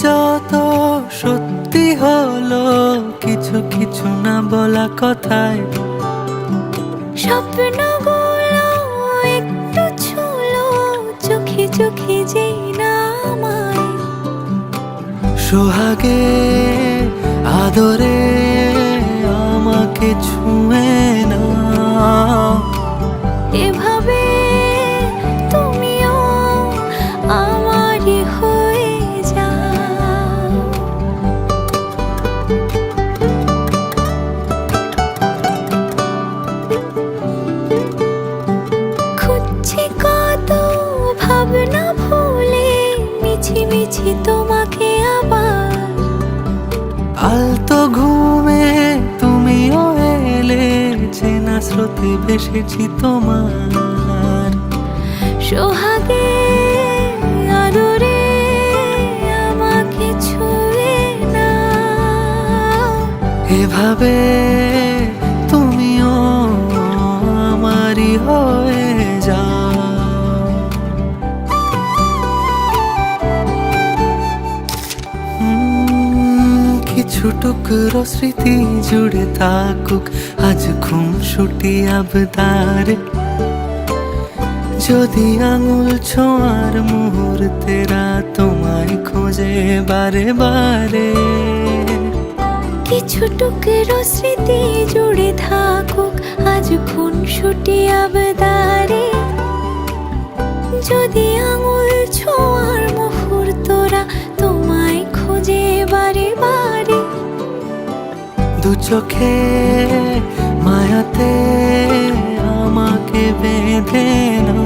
যত সত্যি হলো কিছু কিছু না বলা কথায়, স্বপ্নগুলো একটু ছুলো চোখে চোখে যেই না আমায়। সোহাগে আদরে আমাকে ছুঁয়ে না, এভাবে তুমিও আমারই হয়ে যাও। খুঁজছি কত ভাবনা ভুলে মিছি মিছি তোমাকে আবার। আলতো ঘুমে তুমিও এলে, চেনা স্রোতে ভেসেছি তোমার। সোহাগে আদরে আমাকে ছুঁয়ে না, এভাবে তুমিও আমারই হয়ে যাও। কিছু টুকরো স্মৃতি জুড়ে থাকুক আজ খুনসুটি আবদারে, যদি আঙুল ছোঁয়ার মুহূর্তেরা তোমায় খোঁজে বারে বারে। কিছু টুকরো স্মৃতি জুড়ে থাকুক আজ খুনসুটি আবদারে, যদি আঙুল ছোঁয়ার মুহূর্তরা তোমায় খোঁজে বারে বারে। দু চোখে মায়াতে আমাকে বেঁধে না,